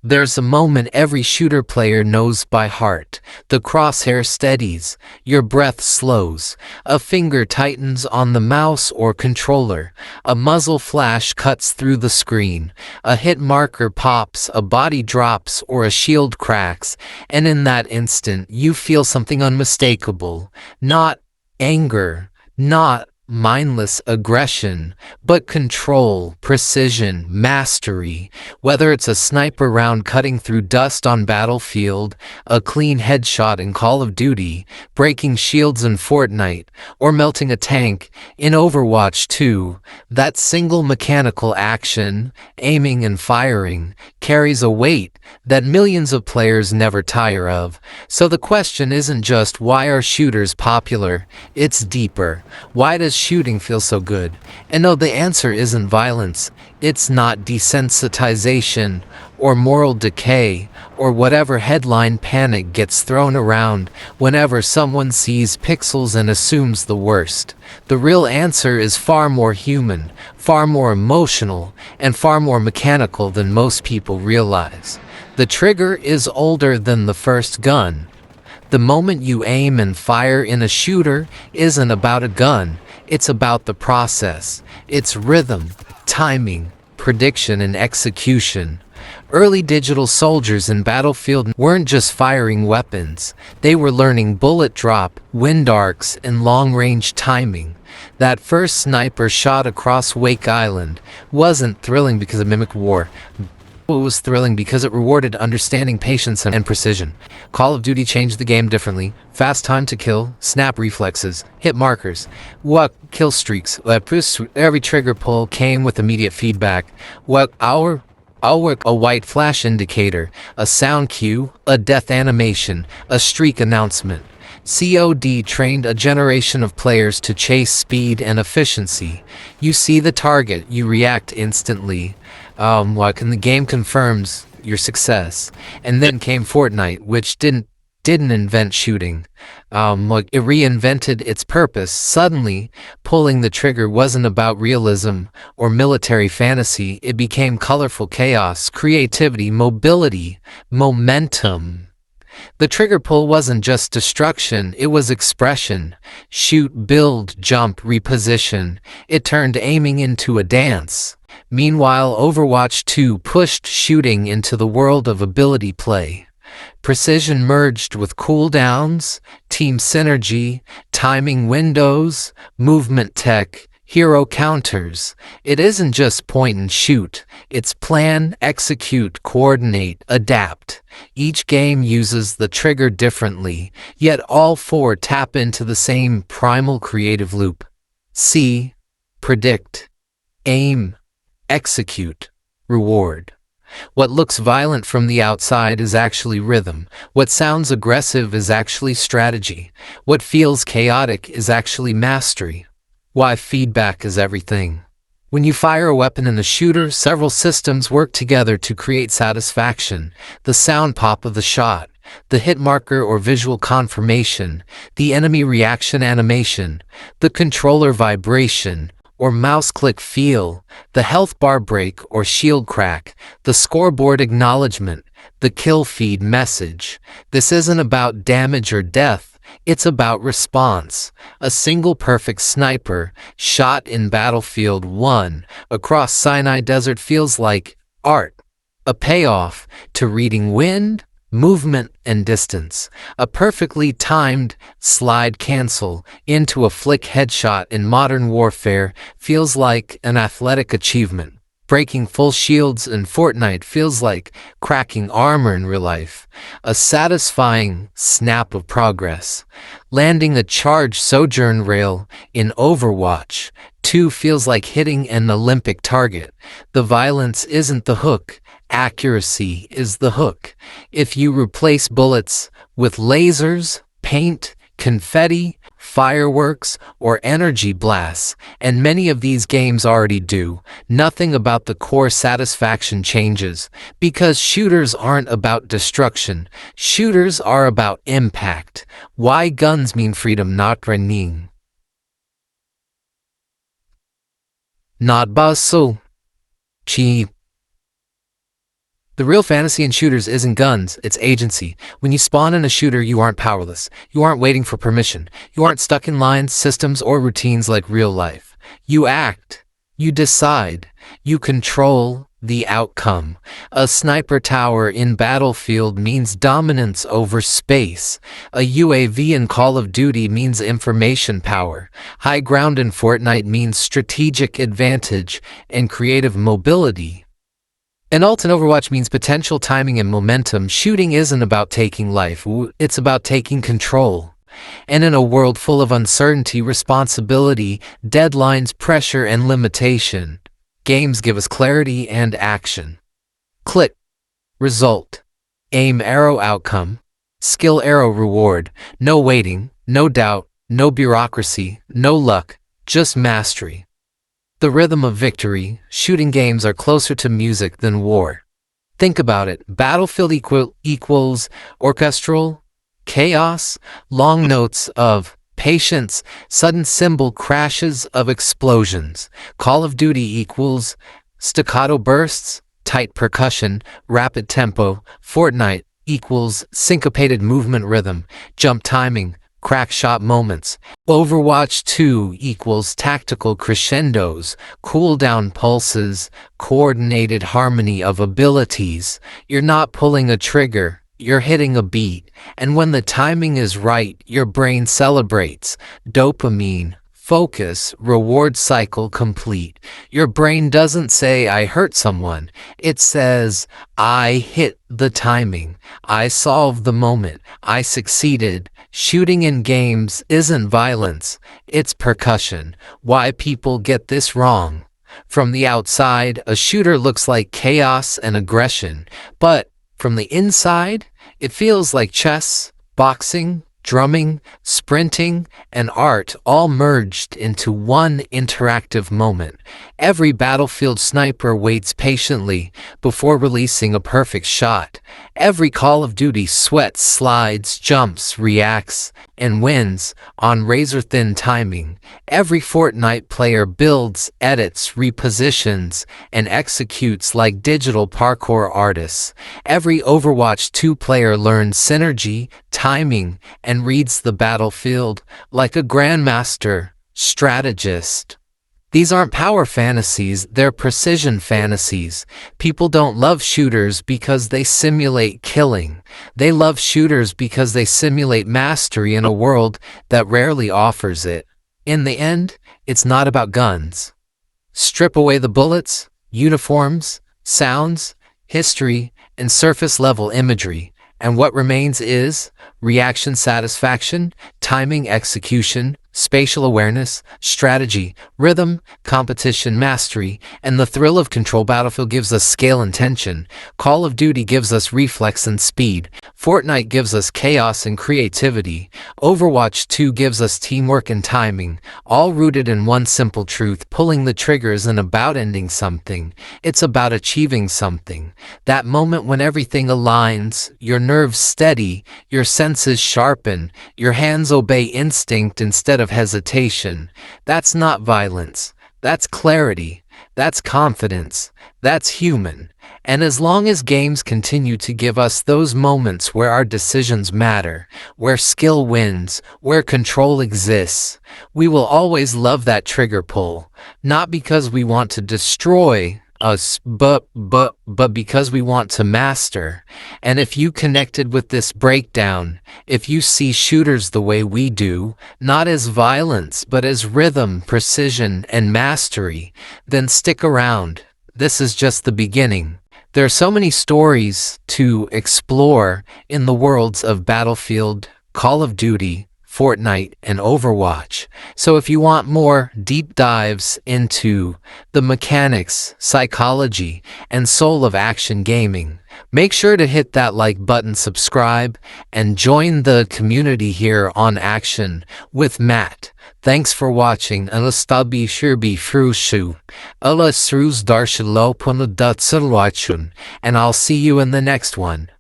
There's a moment every shooter player knows by heart. The crosshair steadies, your breath slows, a finger tightens on the mouse or controller, a muzzle flash cuts through the screen, a hit marker pops, a body drops, or a shield cracks, and in that instant you feel something unmistakable. Not anger, not mindless aggression, but control, precision, mastery. Whether it's a sniper round cutting through dust on Battlefield, a clean headshot in Call of Duty, breaking shields in Fortnite, or melting a tank in Overwatch 2, that single mechanical action, aiming and firing, carries a weight that millions of players never tire of. So the question isn't just why are shooters popular, it's deeper. Why does shooting feel so good? And no, the answer isn't violence. It's not desensitization or moral decay or whatever headline panic gets thrown around whenever someone sees pixels and assumes the worst. The real answer is far more human, far more emotional, and far more mechanical than most people realize. The trigger is older than the first gun. The moment you aim and fire in a shooter isn't about a gun, it's about the process. It's rhythm, timing, prediction, and execution. Early digital soldiers in Battlefield weren't just firing weapons, they were learning bullet drop, wind arcs, and long-range timing. That first sniper shot across Wake Island wasn't thrilling because it mimicked war. It was thrilling because it rewarded understanding, patience, and precision. Call of Duty changed the game differently. Fast time to kill, snap reflexes, hit markers, kill streaks. Every trigger pull came with immediate feedback. A white flash indicator, a sound cue, a death animation, a streak announcement. COD trained a generation of players to chase speed and efficiency. You see the target, you react instantly. And the game confirms your success. And then came Fortnite, which didn't invent shooting. It reinvented its purpose. Suddenly, pulling the trigger wasn't about realism or military fantasy. It became colorful chaos, creativity, mobility, momentum. The trigger pull wasn't just destruction, it was expression. Shoot, build, jump, reposition. It turned aiming into a dance. Meanwhile, Overwatch 2 pushed shooting into the world of ability play. Precision merged with cooldowns, team synergy, timing windows, movement tech, hero counters. It isn't just point and shoot, it's plan, execute, coordinate, adapt. Each game uses the trigger differently, yet all four tap into the same primal creative loop. See, predict, aim, execute, reward. What looks violent from the outside is actually rhythm. What sounds aggressive is actually strategy. What feels chaotic is actually mastery. Why feedback is everything. When you fire a weapon in a shooter, several systems work together to create satisfaction. The sound pop of the shot, the hit marker or visual confirmation, the enemy reaction animation, the controller vibration or mouse click feel, the health bar break or shield crack, the scoreboard acknowledgement, the kill feed message. This isn't about damage or death, it's about response. A single perfect sniper shot in Battlefield 1 across Sinai Desert feels like art, a payoff to reading wind, movement, and distance. A perfectly timed slide cancel into a flick headshot in modern warfare feels like an athletic achievement. Breaking full shields in Fortnite feels like cracking armor in real life. A satisfying snap of progress. Landing a charged sojourn rail in Overwatch 2 feels like hitting an Olympic target. The violence isn't the hook. Accuracy is the hook. If you replace bullets with lasers, paint, confetti, fireworks, or energy blasts, and many of these games already do, nothing about the core satisfaction changes, because shooters aren't about destruction. Shooters are about impact. Why guns mean freedom, not training. Not basso. Cheap. The real fantasy in shooters isn't guns, it's agency. When you spawn in a shooter, you aren't powerless. You aren't waiting for permission. You aren't stuck in lines, systems, or routines like real life. You act. You decide. You control the outcome. A sniper tower in Battlefield means dominance over space. A UAV in Call of Duty means information power. High ground in Fortnite means strategic advantage and creative mobility. And ult in Overwatch means potential, timing, and momentum. Shooting isn't about taking life, it's about taking control. And in a world full of uncertainty, responsibility, deadlines, pressure, and limitation, games give us clarity and action. Click, result, aim, arrow, outcome, skill, arrow, reward. No waiting, no doubt, no bureaucracy, no luck, just mastery. The rhythm of victory. Shooting games are closer to music than war. Think about it. Battlefield equals orchestral chaos, long notes of patience, sudden cymbal crashes of explosions. Call of Duty equals staccato bursts, tight percussion, rapid tempo. Fortnite equals syncopated movement rhythm, jump timing, crack shot moments. Overwatch 2 equals tactical crescendos, cooldown pulses, coordinated harmony of abilities. You're not pulling a trigger, you're hitting a beat, and when the timing is right, your brain celebrates. Dopamine, focus, reward cycle complete. Your brain doesn't say, I hurt someone. It says, I hit the timing. I solved the moment. I succeeded. Shooting in games isn't violence, it's percussion. Why people get this wrong. From the outside, a shooter looks like chaos and aggression, but from the inside, it feels like chess, boxing, drumming, sprinting, and art all merged into one interactive moment. Every Battlefield sniper waits patiently before releasing a perfect shot. Every Call of Duty sweats, slides, jumps, reacts, and wins on razor-thin timing. Every Fortnite player builds, edits, repositions, and executes like digital parkour artists. Every Overwatch 2 player learns synergy, timing, and reads the battlefield like a grandmaster, strategist. These aren't power fantasies, they're precision fantasies. People don't love shooters because they simulate killing. They love shooters because they simulate mastery in a world that rarely offers it. In the end, it's not about guns. Strip away the bullets, uniforms, sounds, history, and surface-level imagery, and what remains is reaction satisfaction, timing execution, spatial awareness, strategy, rhythm, competition mastery, and the thrill of control. Battlefield gives us scale and tension. Call of Duty gives us reflex and speed. Fortnite gives us chaos and creativity. Overwatch 2 gives us teamwork and timing, all rooted in one simple truth: pulling the trigger isn't about ending something, it's about achieving something. That moment when everything aligns, your nerves steady, your senses sharpen, your hands obey instinct instead of hesitation. That's not violence. That's clarity. That's confidence. That's human. And as long as games continue to give us those moments where our decisions matter, where skill wins, where control exists, we will always love that trigger pull. Not because we want to destroy us, but because we want to master. And if you connected with this breakdown, if you see shooters the way we do, not as violence but as rhythm, precision, and mastery, then stick around. This is just the beginning. There are so many stories to explore in the worlds of Battlefield, Call of Duty, Fortnite, and Overwatch. So if you want more deep dives into the mechanics, psychology, and soul of action gaming, make sure to hit that like button, subscribe, and join the community here on Action with Matt. Thanks for watching. Alastabi Shirbi Frushu. Ala Sruz Darshalo Punadut and I'll see you in the next one.